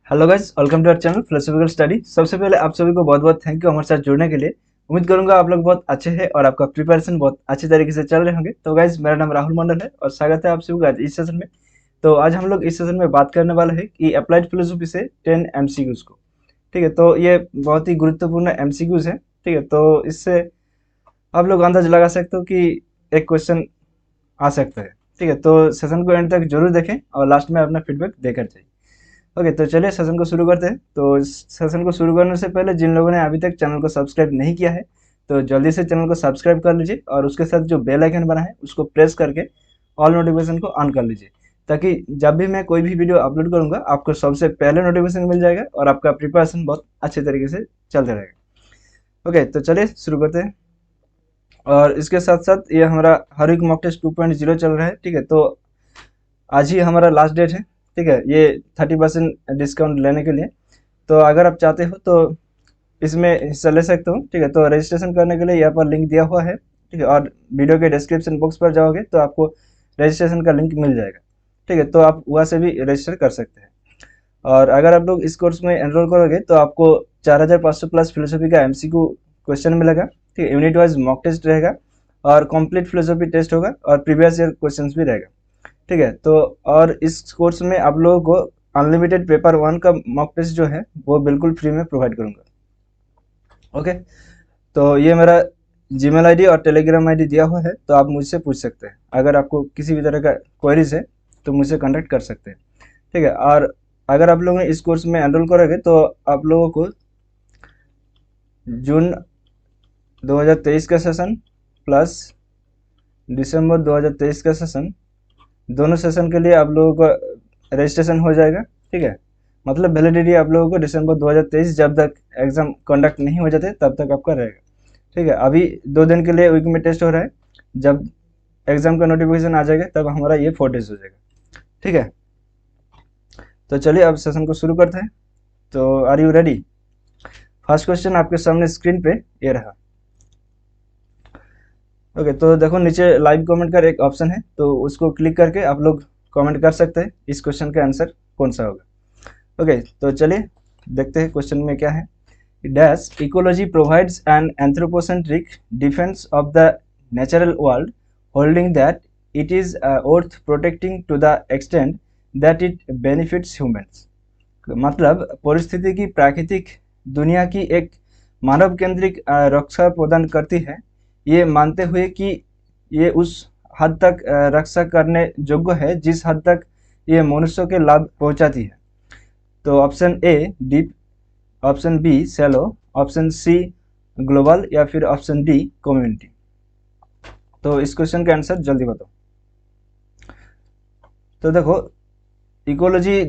Hello guys, welcome to our channel philosophical study. सबसे पहले आप सभी को बहुत बहुत थैंक यू हमारे साथ जुड़ने के लिए। उम्मीद करूंगा आप लोग बहुत अच्छे हैं और आपका प्रिपरेशन बहुत अच्छे तरीके से चल रहे होंगे। तो गाइस, मेरा नाम राहुल मंडल है और स्वागत है आप सभी का आज इस सेशन में। तो आज हम लोग इस सेशन में बात करने वाले हैं कि अप्लाइड फिलोसफी से 10 एमसीक्यूज को। ठीक है, तो ये बहुत ही गुरुत्वपूर्ण एमसीक्यूज है। ठीक है, तो इससे आप लोग अंदाज लगा सकते हो कि एक क्वेश्चन आ सकता है। ठीक है, तो सेशन को एंड तक जरूर देखें और लास्ट में अपना फीडबैक देकर जाइए। ओके, तो चलिए सेशन को शुरू करते हैं। तो इस सेशन को शुरू करने से पहले जिन लोगों ने अभी तक चैनल को सब्सक्राइब नहीं किया है, तो जल्दी से चैनल को सब्सक्राइब कर लीजिए और उसके साथ जो बेल आइकन बना है उसको प्रेस करके ऑल नोटिफिकेशन को ऑन कर लीजिए, ताकि जब भी मैं कोई भी वीडियो अपलोड करूंगा आपको सबसे पहले नोटिफिकेशन मिल जाएगा और आपका प्रिपरेशन बहुत अच्छे तरीके से चलते रहेगा। ओके, तो चलिए शुरू करते हैं। और इसके साथ साथ ये हमारा हर वीक मॉक टेस्ट 2.0 चल रहा है। ठीक है, तो आज ही हमारा लास्ट डेट है। ठीक है, ये 30% डिस्काउंट लेने के लिए। तो अगर आप चाहते हो तो इसमें हिस्सा ले सकते हो। ठीक है, तो रजिस्ट्रेशन करने के लिए यहाँ पर लिंक दिया हुआ है। ठीक है, और वीडियो के डिस्क्रिप्शन बॉक्स पर जाओगे तो आपको रजिस्ट्रेशन का लिंक मिल जाएगा। ठीक है, तो आप वहाँ से भी रजिस्टर कर सकते हैं। और अगर आप लोग इस कोर्स में एनरोल करोगे तो आपको 4500 प्लस फिलोसफी का एमसीक्यू क्वेश्चन मिलेगा। ठीक है, यूनिट वाइज मॉक टेस्ट रहेगा और कंप्लीट फिलोसफी टेस्ट होगा और प्रीवियस ईयर क्वेश्चंस भी रहेगा। ठीक है, तो और इस कोर्स में आप लोगों को अनलिमिटेड पेपर 1 का मॉक टेस्ट जो है वो बिल्कुल फ्री में प्रोवाइड करूंगा। ओके, तो ये मेरा जीमेल आईडी और टेलीग्राम आईडी दिया हुआ है, तो आप मुझसे पूछ सकते हैं। अगर आपको किसी भी तरह का क्वेरीज है तो मुझसे कांटेक्ट कर सकते हैं। ठीक है, और अगर आप लोग इस कोर्स में एनरोल करोगे तो आप लोगों को जून 2023 का सेशन प्लस दिसंबर 2023 का सेशन, दोनों सेशन के लिए आप लोगों का रजिस्ट्रेशन हो जाएगा। ठीक है, मतलब वैलिडिटी आप लोगों को दिसंबर 2023 जब तक एग्जाम कंडक्ट नहीं हो जाते तब तक आपका रहेगा। ठीक है, अभी 2 दिन के लिए वीक में टेस्ट हो रहा है। जब एग्जाम का नोटिफिकेशन आ जाएगा तब हमारा ये 4 डेज हो जाएगा। ठीक है, तो चलिए अब सेशन को शुरू करते हैं। तो are you ready? First question आपके सामने स्क्रीन पे ये रहा। ओके, तो देखो नीचे लाइव कमेंट का एक ऑप्शन है, तो उसको क्लिक करके आप लोग कमेंट कर सकते हैं इस क्वेश्चन का आंसर कौन सा होगा। ओके, तो चलिए देखते हैं क्वेश्चन में क्या है। Dash ecology provides an anthropocentric defence of the natural world holding that it is worth protecting to the extent that it benefits humans. मतलब परिस्थिति की प्राकृतिक दुनिया की एक मानव केंद्रिक रक्षा प्रदान करती है, ये मानते हुए कि ये उस हद तक रक्षा करने योग्य है जिस हद तक ये मनुष्यों के लाभ पहुंचाती है। तो option A deep, option B shallow, option C global या फिर ऑप्शन डी कम्युनिटी। तो इस क्वेश्चन का आंसर जल्दी बताओ। तो देखो, इकोलॉजी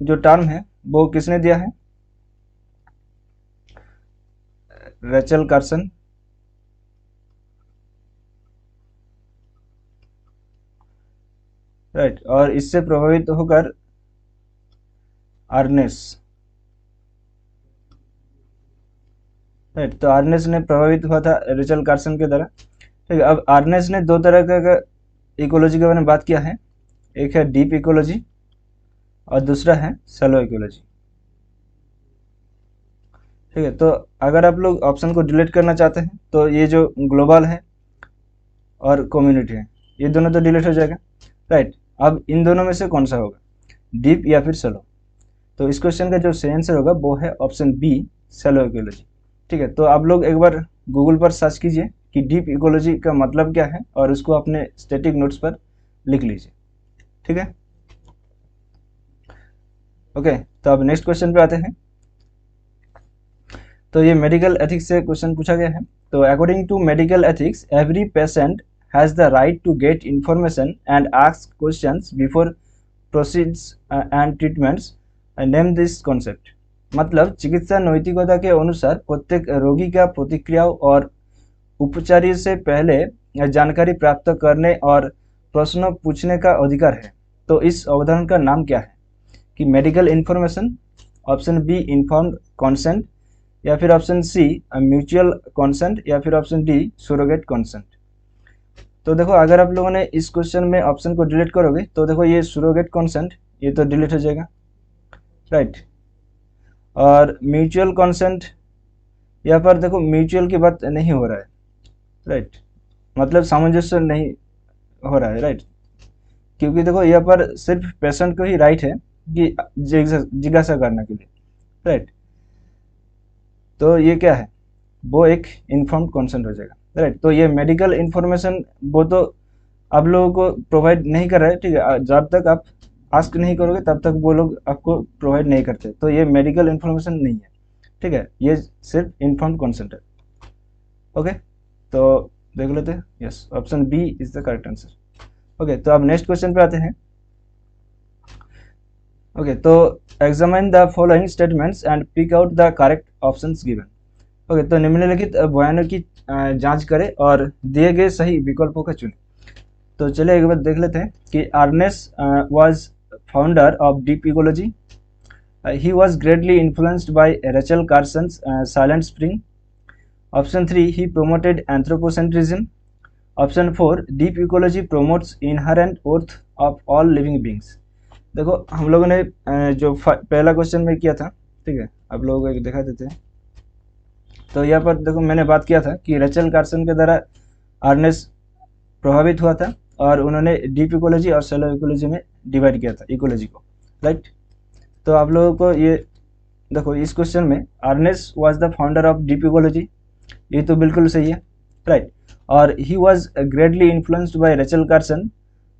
जो टर्म है वो किसने दिया है? Rachel Carson. राइट, और इससे प्रभावित होकर आर्नेस। राइट, तो आर्नेस ने प्रभावित हुआ था रिचल कार्सन के द्वारा। ठीक है, अब आर्नेस ने दो तरह का इकोलॉजी के बारे में बात किया है। एक है डीप इकोलॉजी और दूसरा है सैलो इकोलॉजी। ठीक है, तो अगर आप लोग ऑप्शन को डिलीट करना चाहते हैं तो ये जो ग्लोबल है और कम्युनिटी है ये दोनों तो डिलीट हो जाएगा। राइट, अब इन दोनों में से कौन सा होगा, डीप या फिर सैलो? तो इस क्वेश्चन का जो सही आंसर होगा वो है ऑप्शन बी सैलो इकोलॉजी। ठीक है, तो आप लोग एक बार गूगल पर सर्च कीजिए कि डीप इकोलॉजी का मतलब क्या है और उसको अपने स्टैटिक नोट्स पर लिख लीजिए। ठीक है, ओके, तो अब नेक्स्ट क्वेश्चन पे आते हैं। तो ये मेडिकल एथिक्स से क्वेश्चन पूछा गया है। तो according to medical ethics every patient has the right to get information and ask questions before proceeds and treatments, name this concept. मतलब चिकित्सा नैतिकता के अनुसार प्रत्येक रोगी का प्रतिक्रियाओं और उपचार से पहले जानकारी प्राप्त करने और प्रश्न पूछने का अधिकार है। तो इस अवधारणा का नाम क्या है? कि medical information, option B informed consent, या फिर ऑप्शन सी म्यूचुअल कॉन्सेंट, या फिर ऑप्शन डी सुरोगेट कॉन्सेंट। तो देखो, अगर आप लोगों ने इस क्वेश्चन में ऑप्शन को डिलीट करोगे तो देखो ये सुरोगेट कॉन्सेंट ये तो डिलीट हो जाएगा। राइट। और म्यूचुअल कंसेंट, यहाँ पर देखो म्यूचुअल की बात नहीं हो रहा है, राइट, मतलब सामंजस्य नहीं हो रहा है, राइट, क्योंकि देखो यहाँ पर सिर्फ पेशेंट को ही राइट है कि जिज्ञासा करने के लिए, राइट। तो ये क्या है, वो एक इन्फॉर्म्ड कंसेंट हो जाएगा, राइट। तो ये मेडिकल इन्फॉर्मेशन वो तो आप लोगों को प्रोवाइड नहीं कर रहा है, ठीक है, जब तक आप आस्क नहीं करोगे तब तक वो लोग आपको प्रोवाइड नहीं करते, तो ये मेडिकल इन्फॉर्मेशन नहीं है, ठीक है, ये सिर्फ इन्फॉर्म्ड कंसेंट है। ओके, तो देख लेते हैं, yes, option B is the correct answer. Okay, तो अब नेक्स्ट क्वेश्चन पे आते हैं। ओके, तो examine the following statements and pick out the correct options given. Okay, तो निम्नलिखित बयानों की जांच करें और दिए गए सही विकल्पों का चुनें। तो चलिए एक बार देख लेते हैं कि Ernest was founder of deep ecology, he was greatly influenced by Rachel Carson's Silent Spring. Option 3, he promoted anthropocentrism. Option 4, deep ecology promotes inherent worth of all living beings. देखो हम लोगों ने जो पहला क्वेश्चन में किया था, ठीक है, आप लोगों को दिखा देते हैं। तो यहाँ पर देखो मैंने बात किया था कि रेचल कार्सन के द्वारा अर्नेस्ट प्रभावित हुआ था और उन्होंने डीप इकोलॉजी और शैलो इकोलॉजी में डिवाइड किया था इकोलॉजी को, राइट। तो आप लोगों को ये देखो इस क्वेश्चन में Ernest was the founder of deep ecology, ये तो बिल्कुल सही है, राइट। और he was greatly influenced by Rachel Carson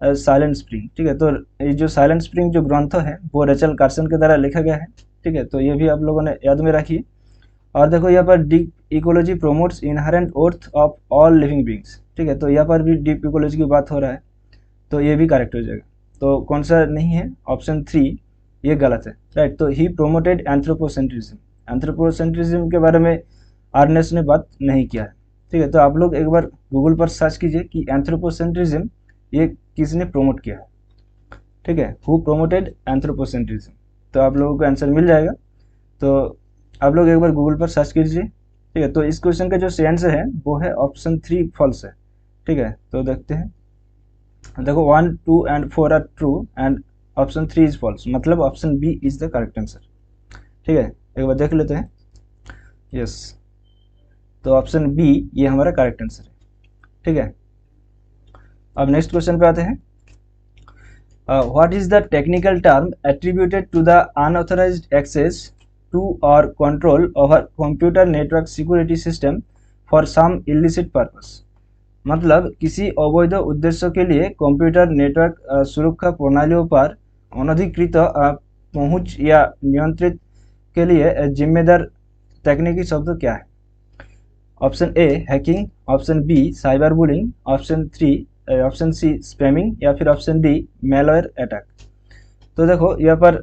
Silent Spring, ठीक है। तो ये जो साइलेंट स्प्रिंग जो ग्रंथ है वो रेचल कार्सन के द्वारा लिखा गया है, ठीक है, तो ये भी आप लोगों ने याद में रखिए। और देखो यहाँ पर deep ecology promotes inherent worth of all living beings, ठीक है, तो यहाँ पर भी डीप इकोलॉजी की बात हो रहा है, तो ये भी करेक्ट हो जाएगा। तो कौन सा नहीं है, ऑप्शन 3 ये गलत है, राइट। तो ही प्रोमोटेड एंथ्रोपोसेंट्रिज्म, एंथ्रोपोसेंट्रिज्म के बारे में अर्नेस्ट ने बात नहीं किया है, ठीक है। तो आप लोग एक बार गूगल पर सर्च कीजिए कि एंथ्रोपोसेंट्रिज्म ये किसने प्रमोट किया है, ठीक है, हु प्रोमोटेड एंथ्रोपोसेंट्रिज्म, तो आप लोगों को आंसर मिल जाएगा। तो आप लोग एक बार गूगल पर सर्च कीजिए, ठीक है। तो इस क्वेश्चन का जो सही आंसर है वो है ऑप्शन 3 फॉल्स है, ठीक है। तो देखते हैं, देखो 1, 2 and 4 are true and option 3 is false, मतलब option B is the correct answer, ठीक है। एक बार देख लेते हैं, यस, तो ऑप्शन बी ये हमारा करेक्ट आंसर है, ठीक है। अब नेक्स्ट क्वेश्चन पे आते हैं। What is the technical term attributed to the unauthorized access to or control over computer network security system for some illicit purpose, मतलब किसी अवैध उद्देश्य के लिए कंप्यूटर नेटवर्क सुरक्षा प्रणालियों पर अनधिकृत पहुंच या नियंत्रित के लिए जिम्मेदार तकनीकी शब्द क्या है। Option A hacking, option B cyber bullying, option C spamming या फिर ऑप्शन डी मेलवेयर अटैक। तो देखो यहाँ पर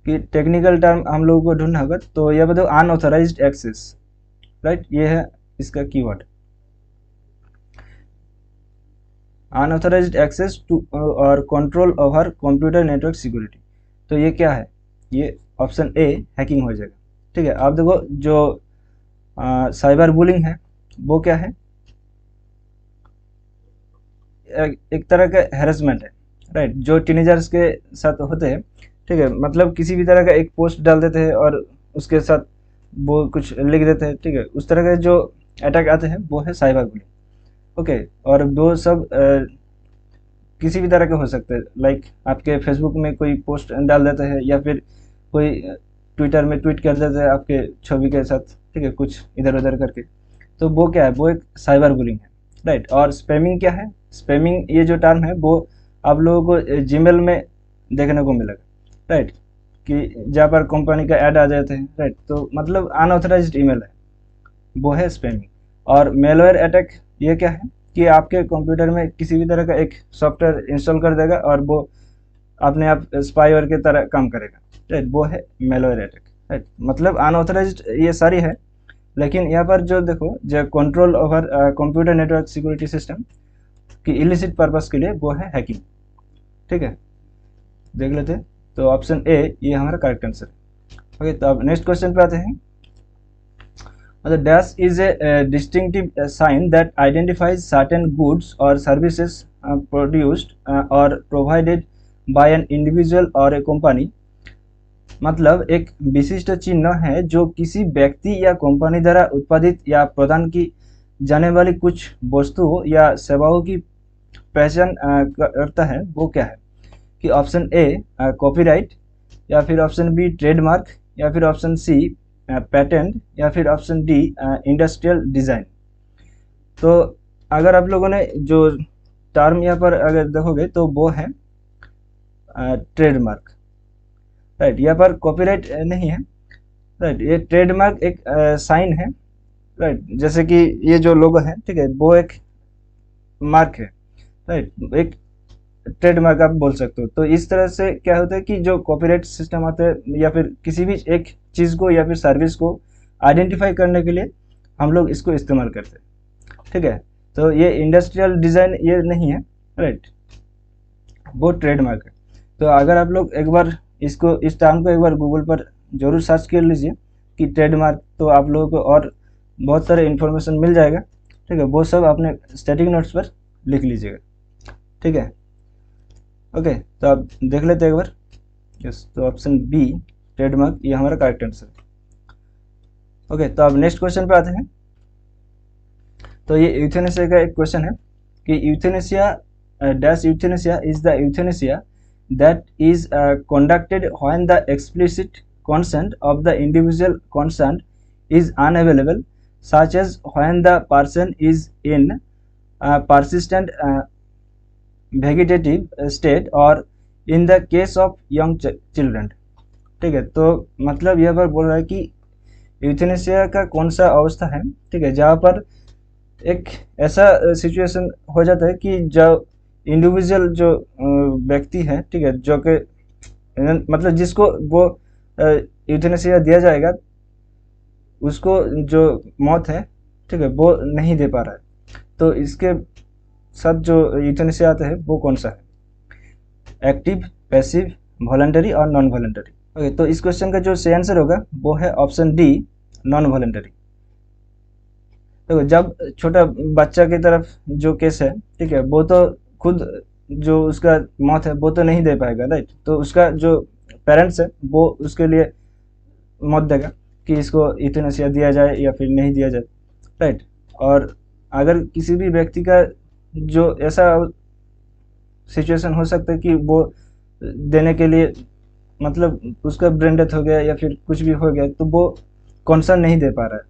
कि टेक्निकल टर्म हम लोगों को ढूंढना होगा, तो यहाँ पर देखो अनऑथराइज्ड एक्सेस, राइट, ये है इसका keyword, unauthorised access to or control over computer network security. तो ये क्या है, ये ऑप्शन ए हैकिंग हो जाएगा, ठीक है। आप देखो जो साइबर बुलिंग है वो क्या है, एक तरह का हैरेसमेंट है, राइट, जो टीनेजर्स के साथ होते हैं, ठीक है, मतलब किसी भी तरह का एक पोस्ट डाल देते हैं और उसके साथ वो कुछ लिख देते हैं, ठीक है, उस तरह के जो अटैक आते हैं वो है साइबर बुलिंग। ओके, और वो सब किसी भी तरह के हो सकते हैं, लाइक आपके फेसबुक में कोई पोस्ट डाल देते हैं या फिर कोई ट्विटर में ट्वीट कर देते हैं आपके छवि के साथ, ठीक है, कुछ इधर उधर करके, तो वो क्या है, वो एक साइबर बुलिंग है, राइट। और स्पैमिंग क्या है, स्पैमिंग ये जो टर्म है वो आप लोगों को जीमेल में देखने को मिलेगा, राइट, कि जहाँ पर कंपनी का ऐड आ जाते हैं, राइट, तो मतलब अनऑथराइज्ड ईमेल है, वो है स्पैमिंग। और मेलवेयर अटैक ये क्या है कि आपके कंप्यूटर में किसी भी तरह का एक सॉफ्टवेयर इंस्टॉल कर देगा और वो अपने आप स्पाईवेयर की तरह काम करेगा, राइट, वो है मेलवेयर अटैक, राइट, मतलब अनऑथराइज्ड ये सारी है। लेकिन यहाँ पर जो देखो जो control over computer network security system की इलिसिट पर्पस के लिए वो है हैकिंग, ठीक है, देख लेते हैं। तो ऑप्शन ए ये हमारा करेक्ट आंसर है। ओके, तो अब नेक्स्ट क्वेश्चन पे आते हैं। मतलब dash is a distinctive sign that identifies certain goods और सर्विसेज प्रोड्यूस्ड और प्रोवाइडेड बाय एन इंडिविजुअल और ए कंपनी मतलब एक विशिष्ट चिन्ह है जो किसी व्यक्ति या कंपनी द्वारा उत्पादित या प्रदान की जाने वाली कुछ वस्तुओं या सेवाओं की पहचान करता है, वो क्या है? कि ऑप्शन ए कॉपीराइट, या फिर ऑप्शन बी ट्रेडमार्क, या फिर ऑप्शन सी पेटेंट, या फिर ऑप्शन डी इंडस्ट्रियल डिज़ाइन। तो अगर आप लोगों ने जो टर्म यहाँ पर अगर देखोगे तो वो है ट्रेडमार्क, राइट। यहाँ पर कॉपीराइट नहीं है, राइट। ये ट्रेडमार्क एक साइन है, राइट। जैसे कि ये जो लोगो है, ठीक है, वो एक मार्क है, राइट, एक ट्रेडमार्क आप बोल सकते हो। तो इस तरह से क्या होता है कि जो कॉपीराइट सिस्टम आता है या फिर किसी भी एक चीज़ को या फिर सर्विस को आइडेंटिफाई करने के लिए हम लोग इसको इस्तेमाल करते हैं, ठीक है। तो ये इंडस्ट्रियल डिज़ाइन ये नहीं है, राइट, वो ट्रेडमार्क है। तो अगर आप लोग एक बार इसको इस टर्म को एक बार गूगल पर जरूर सर्च कर लीजिए कि ट्रेडमार्क, तो आप लोगों को और बहुत सारे इन्फॉर्मेशन मिल जाएगा, ठीक है। वो सब अपने स्टैटिक नोट्स पर लिख लीजिएगा, ठीक है। ओके, तो आप देख लेते हैं एक बार। यस, तो ऑप्शन बी ट्रेडमार्क ये हमारा करेक्ट आंसर है। ओके, तो अब नेक्स्ट क्वेश्चन पे आते हैं। तो ये यूथेनेसिया का एक क्वेश्चन है कि euthanasia dash euthanasia is the euthanasia that is conducted when the explicit consent of the individual concerned is unavailable, such as when the person is in persistent vegetative state or in the case of young children, ठीक है। तो मतलब यह पर बोल रहा है कि यूथेनेसिया का कौन सा अवस्था है, ठीक है, जहाँ पर एक ऐसा सिचुएशन हो जाता है कि जो इंडिविजुअल जो व्यक्ति है, ठीक है, जो कि मतलब जिसको वो यूथेनेसिया दिया जाएगा, उसको जो मौत है, ठीक है, वो नहीं दे पा रहा है। तो इसके साथ जो यूथेनेसिया आता है वो कौन सा है? एक्टिव, पैसिव, वॉलंटरी और नॉन वॉलंटरी। ओके, तो इस क्वेश्चन का जो सही आंसर होगा वो है ऑप्शन डी नॉन वॉलंटरी। देखो, जब छोटा बच्चा की तरफ जो केस है, ठीक है, वो तो खुद जो उसका मौत है वो तो नहीं दे पाएगा, राइट। तो उसका जो पेरेंट्स है वो उसके लिए मौत देगा कि इसको यूथेनेसिया दिया जाए या फिर नहीं दिया जाए, राइट। और अगर किसी भी व्यक्ति का जो ऐसा सिचुएशन हो सकता है कि वो देने के लिए मतलब उसका ब्रेन डेथ हो गया या फिर कुछ भी हो गया, तो वो कंसर्न नहीं दे पा रहा है,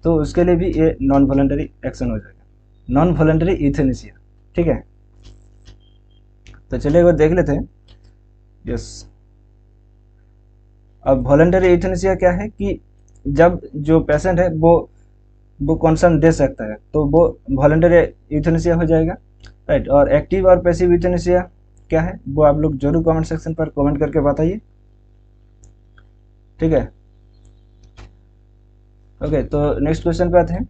तो उसके लिए भी ये नॉन वॉलंटरी एक्शन हो जाएगा, नॉन वॉलंटरी यूथेनेसिया, ठीक है। तो चलिए एक बार देख लेते हैं। यस, अब वॉलंटरी यूथेनेसिया क्या है कि जब जो पेशेंट है वो कंसर्न दे सकता है, तो वो वॉलंटरी यूथेनेसिया हो जाएगा, राइट। और एक्टिव और पैसिव यूथेनेसिया क्या है वो आप लोग जरूर कमेंट सेक्शन पर कमेंट करके बताइए, ठीक है। ओके, तो नेक्स्ट क्वेश्चन पे आते हैं।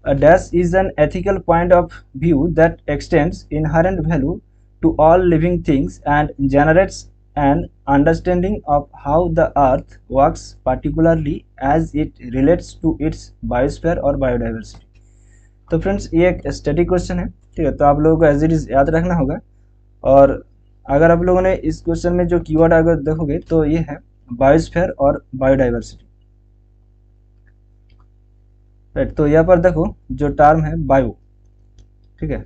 A dash is an ethical point of view that extends inherent value to all living things and generates an understanding of how the earth works, particularly as it relates to its biosphere or biodiversity। तो friends, ये एक study question है, ठीक है, तो आप लोगों को एज इट इज याद रखना होगा। और अगर आप लोगों ने इस क्वेश्चन में जो कीवर्ड अगर देखोगे तो ये है बायोस्फीयर और बायोडाइवर्सिटी, राइट। तो यहाँ पर देखो जो टर्म है बायो, ठीक है,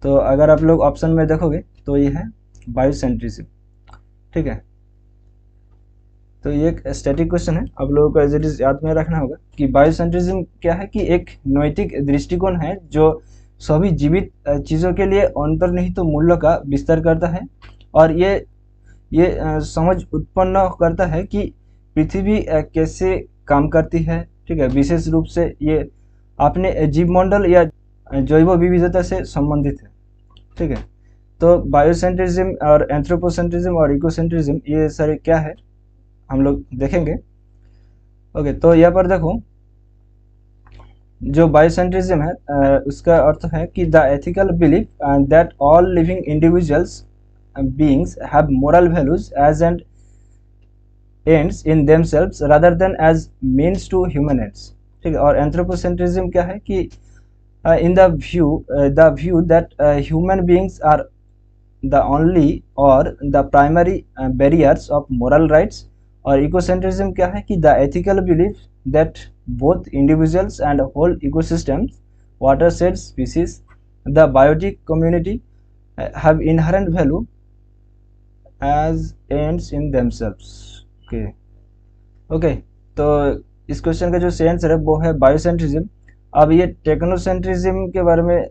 तो अगर आप लोग ऑप्शन में देखोगे तो ये है बायोसेंट्रिज्म, ठीक है। तो ये एक स्टैटिक क्वेश्चन है, आप लोगों को एज इट इज याद में रखना होगा कि बायोसेंट्रिज्म क्या है कि एक नैतिक दृष्टिकोण है जो सभी जीवित चीज़ों के लिए अंतर्निहित मूल्य का विस्तार करता है, और ये समझ उत्पन्न करता है कि पृथ्वी कैसे काम करती है, ठीक है। विशेष रूप से ये अपने जीवमंडल या जैव विविधता से संबंधित है, ठीक है। तो बायोसेंट्रिज्म और एंथ्रोपोसेंट्रिज्म और इकोसेंट्रिज्म ये सारे क्या है हम लोग देखेंगे। ओके, तो यहाँ पर देखो जो बायोसेंट्रिज्म है उसका अर्थ है कि the ethical belief that all living individuals beings have moral values as and ends in themselves rather than as means to human ends, ठीक है। और एंथ्रोपोसेंट्रिज्म क्या है कि in the view that human beings are the only or the primary barriers of moral rights और इकोसेंट्रिज्म क्या है कि the ethical belief that both individuals and whole ecosystems, watershed species, the biotic community have inherent value as ends in themselves. Okay. Okay, तो इस question का जो सही answer है वो है बायोसेंट्रिज्म। अब ये टेक्नोसेंट्रिज्म के बारे में,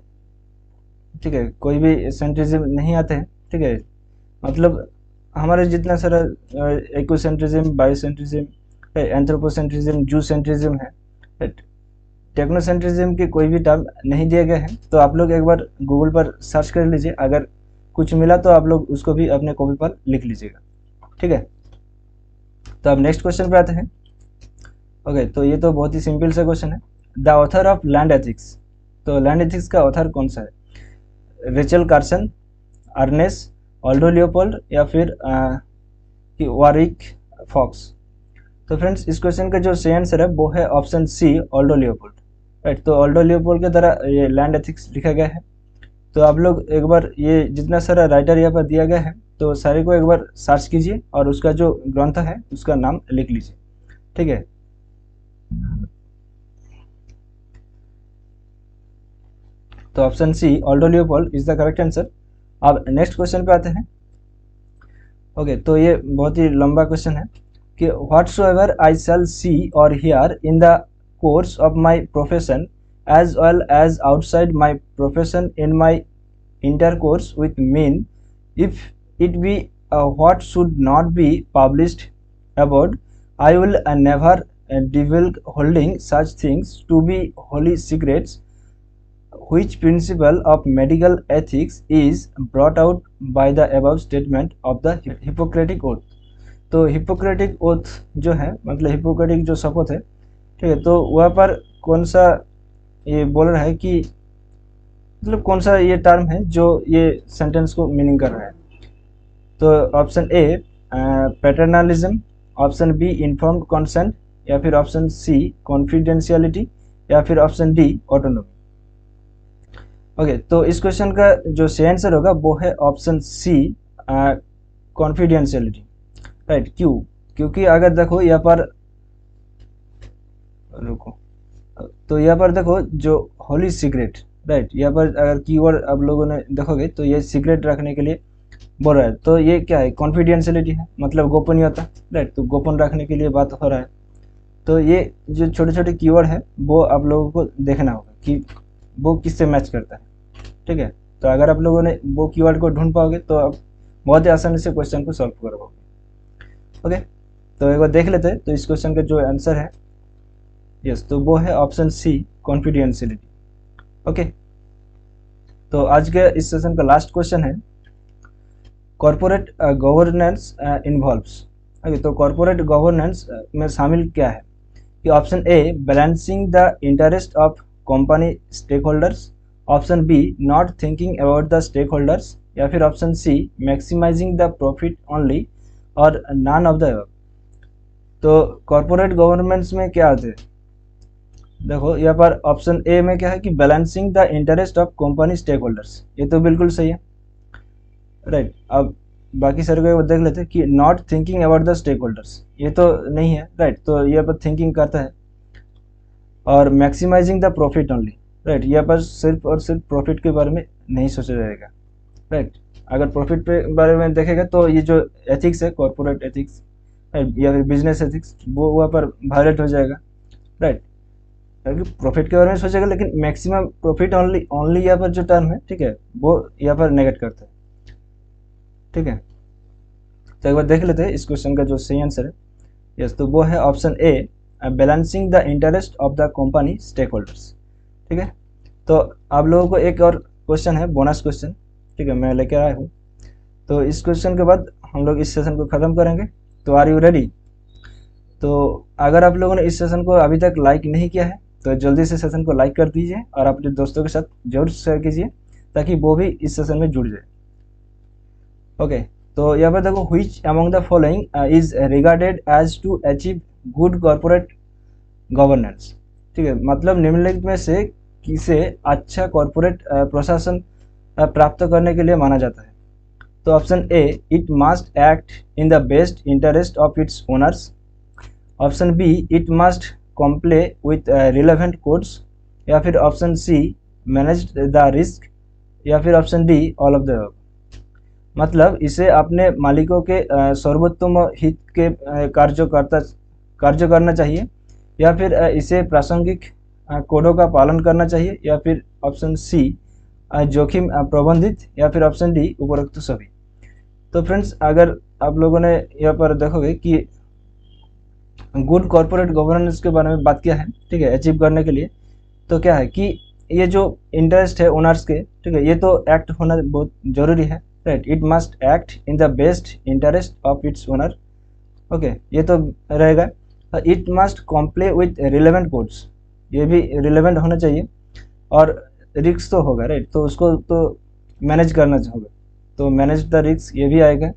ठीक है, कोई भी सेंट्रिज्म नहीं आते हैं, ठीक है। मतलब हमारे जितना सारा इकोसेंट्रिज्म, बायोसेंट्रिज्म, एंथ्रोपोसेंट्रिज्म, जू सेंट्रिज्म है, टेक्नोसेंट्रिज्म के कोई भी टर्म नहीं दिए गए हैं। तो आप लोग एक बार गूगल पर सर्च कर लीजिए, अगर कुछ मिला तो आप लोग उसको भी अपने कॉपी पर लिख लीजिएगा, ठीक है। तो अब नेक्स्ट क्वेश्चन पे आते हैं। ओके, तो ये तो बहुत ही सिंपल सा क्वेश्चन है। The author of land ethics, तो लैंड एथिक्स का ऑथर कौन सा है? Rachel Carson, Ernest, Aldo Leopold या फिर वारिक फॉक्स? तो फ्रेंड्स, इस क्वेश्चन का जो सही आंसर है वो है option C, Aldo Leopold, right. तो ऑल्डो लियोपोल्ड के द्वारा ये लैंड एथिक्स लिखा गया है। तो आप लोग एक बार ये जितना सारा राइटर यहाँ पर दिया गया है तो सारे को एक बार सर्च कीजिए और उसका जो ग्रंथ है उसका नाम लिख लीजिए, ठीक है। तो option C, Aldo Leopold is the correct answer. अब नेक्स्ट क्वेश्चन पे आते हैं। ओके, तो ये बहुत ही लंबा क्वेश्चन है कि व्हाटसोएवर आई शैल सी और here in the course of my profession as well as outside my profession in my intercourse with men, if it be what should not be published about, I will never divulge, holding such things to be holy secrets. Which principle of medical ethics is brought out by the above statement of the Hippocratic oath? तो Hippocratic oath जो है, मतलब Hippocratic जो शपथ है, ठीक है, तो वहाँ पर कौन सा ये बोल रहा है कि मतलब कौन सा ये टर्म है जो ये सेंटेंस को मीनिंग कर रहा है? तो option A paternalism, option B informed consent, या फिर ऑप्शन सी कॉन्फिडेंशियलिटी, या फिर ऑप्शन डी ऑटोनॉमी। ओके, तो इस क्वेश्चन का जो सही आंसर होगा वो है ऑप्शन सी, कॉन्फिडेंशियलिटी, राइट। क्यों? क्योंकि अगर देखो यहाँ पर, रुको, तो यहाँ पर देखो जो होली सीक्रेट, राइट, यहाँ पर अगर कीवर्ड आप लोगों ने देखोगे तो ये सीक्रेट रखने के लिए बोल रहा है। तो ये क्या है? कॉन्फिडेंशियलिटी है, मतलब गोपनीयता, राइट। तो गोपन रखने के लिए बात हो रहा है। तो ये जो छोटे छोटे कीवर्ड है वो आप लोगों को देखना होगा कि वो किससे मैच करता है, ठीक है। तो अगर आप लोगों ने वो कीवर्ड को ढूंढ पाओगे तो आप बहुत ही आसानी से क्वेश्चन को सॉल्व कर पाओगे। ओके, तो एक बार देख लेते हैं। तो इस क्वेश्चन का जो आंसर है, यस, तो वो है ऑप्शन सी, कॉन्फिडेंशियलिटी। ओके, तो आज के इस सेशन का लास्ट क्वेश्चन है, कॉर्पोरेट गवर्नेंस इन्वॉल्व्स। ओके, तो कॉर्पोरेट गवर्नेंस में शामिल क्या है? कि option A, balancing the interest of company stakeholders, option B, not thinking about the stakeholders, या फिर option C, maximising the profit only, और नॉन ऑफ द अबव। तो कॉर्पोरेट गवर्नेंस में क्या आते हैं? देखो यहाँ पर ऑप्शन ए में क्या है कि balancing the interest of company stakeholders, ये तो बिल्कुल सही है, राइट। अब बाकी सारे को देख लेते हैं कि not thinking about the stakeholders, ये तो नहीं है, राइट। तो यहाँ पर थिंकिंग करता है। और maximising the profit only, right, यहाँ पर सिर्फ और सिर्फ प्रॉफिट के बारे में नहीं सोचा जाएगा, राइट। अगर प्रॉफिट के बारे में देखेगा तो ये जो एथिक्स है, कॉर्पोरेट एथिक्स या फिर बिजनेस एथिक्स, वो वहाँ पर वायलेट हो जाएगा, राइट। प्रॉफिट के बारे में सोचेगा लेकिन मैक्सिमम प्रॉफिट ओनली, ओनली यहाँ पर जो टर्म है, ठीक है, वो यहाँ पर नेगेट करता है, ठीक है। तो एक बार देख लेते हैं इस क्वेश्चन का जो सही आंसर है। यस, तो वो है option A, balancing the interest of the company stakeholders, ठीक है। तो आप लोगों को एक और क्वेश्चन है, बोनस क्वेश्चन, ठीक है, मैं लेकर आया हूँ। तो इस क्वेश्चन के बाद हम लोग इस सेशन को ख़त्म करेंगे। तो आर यू रेडी? तो अगर आप लोगों ने इस सेशन को अभी तक लाइक नहीं किया है तो जल्दी से सेशन को लाइक कर दीजिए और अपने दोस्तों के साथ जरूर शेयर कीजिए ताकि वो भी इस सेशन में जुड़ जाए। ओके, तो यहाँ पर देखो, which among the following is regarded as to achieve good corporate governance, ठीक है, मतलब निम्नलिखित में से किसे अच्छा कॉर्पोरेट प्रशासन प्राप्त करने के लिए माना जाता है? तो option A, it must act in the best interest of its owners. Option B, it must comply with relevant codes. या फिर option C, manage the risk. या फिर option D, all of the above. मतलब इसे अपने मालिकों के सर्वोत्तम हित के कार्य करना चाहिए, या फिर इसे प्रासंगिक कोडों का पालन करना चाहिए, या फिर ऑप्शन सी, जोखिम प्रबंधित, या फिर ऑप्शन डी, उपरोक्त सभी। तो फ्रेंड्स, अगर आप लोगों ने यहाँ पर देखोगे कि गुड कॉर्पोरेट गवर्नेंस के बारे में बात किया है, ठीक है, अचीव करने के लिए, तो क्या है कि ये जो इंटरेस्ट है ओनर्स के, ठीक है, ये तो एक्ट होना बहुत जरूरी है, right. It must act in the best interest of its owner, okay, ये तो रहेगा। It must comply with relevant codes, ये भी रिलेवेंट होना चाहिए, और रिस्क तो होगा, राइट, तो उसको तो मैनेज करना होगा, तो मैनेज द रिस्क ये भी आएगा।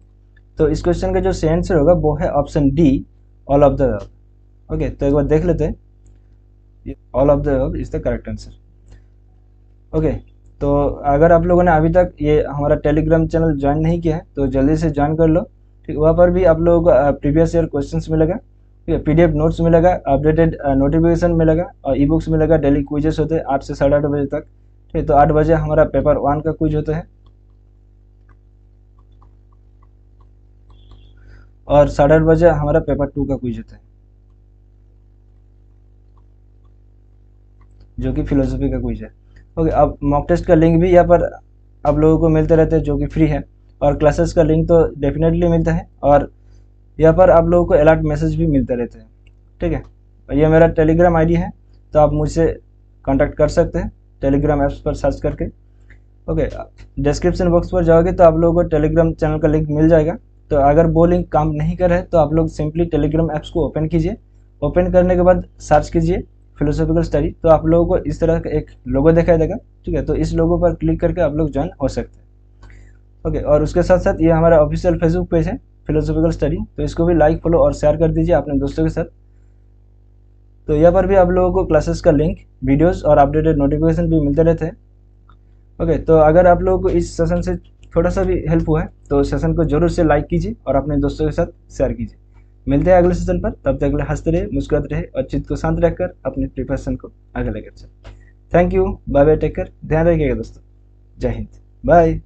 तो इस क्वेश्चन का जो सही आंसर होगा वो है option D, all of the above. Okay, तो एक बार देख लेते हैं, all of the above is the correct answer. Okay, तो अगर आप लोगों ने अभी तक ये हमारा टेलीग्राम चैनल ज्वाइन नहीं किया है तो जल्दी से ज्वाइन कर लो, ठीक। वहाँ पर भी आप लोगों को प्रीवियस ईयर क्वेश्चंस मिलेगा, ठीक है, पीडीएफ नोट्स मिलेगा, अपडेटेड नोटिफिकेशन मिलेगा, और ई बुक्स मिलेगा। डेली क्विजेस होते हैं 8 से 8:30 बजे तक, ठीक है। तो 8 बजे हमारा पेपर 1 का क्विज होता है, और 8:30 बजे हमारा पेपर 2 का क्विज होता है, जो कि फिलोसफी का क्विज है। ओके, अब मॉक टेस्ट का लिंक भी यहाँ पर आप लोगों को मिलते रहते हैं, जो कि फ्री है, और क्लासेस का लिंक तो डेफिनेटली मिलता है, और यहाँ पर आप लोगों को अलर्ट मैसेज भी मिलते रहते हैं, ठीक है। ये मेरा टेलीग्राम आईडी है, तो आप मुझसे कांटेक्ट कर सकते हैं टेलीग्राम ऐप्स पर सर्च करके। ओके, डिस्क्रिप्शन बॉक्स पर जाओगे तो आप लोगों को टेलीग्राम चैनल का लिंक मिल जाएगा। तो अगर वो लिंक काम नहीं कर रहा है तो आप लोग सिंपली टेलीग्राम ऐप्स को ओपन कीजिए, ओपन करने के बाद सर्च कीजिए फिलोसॉफिकल स्टडी, तो आप लोगों को इस तरह का एक लोगो दिखाई देगा, ठीक है। तो इस लोगो पर क्लिक करके आप लोग ज्वाइन हो सकते हैं। ओके, और उसके साथ साथ ये हमारा ऑफिशियल फेसबुक पेज है फिलोसॉफिकल स्टडी, तो इसको भी लाइक, फॉलो और शेयर कर दीजिए अपने दोस्तों के साथ। तो यहाँ पर भी आप लोगों को क्लासेस का लिंक, वीडियोस और अपडेटेड नोटिफिकेशन भी मिलते रहते हैं। ओके, तो अगर आप लोगों को इस सेशन से थोड़ा सा भी हेल्प हुआ है तो सेशन को जरूर से लाइक कीजिए और अपने दोस्तों के साथ शेयर कीजिए। मिलते हैं अगले सेशन पर, तब तक के लिए हंसते रहे, मुस्कुराते रहे, और चित्त को शांत रखकर अपने प्रिपरेशन को आगे लेकर चलें। Thank you, bye bye, take care, ध्यान रखिएगा दोस्तों। जय हिंद, बाय।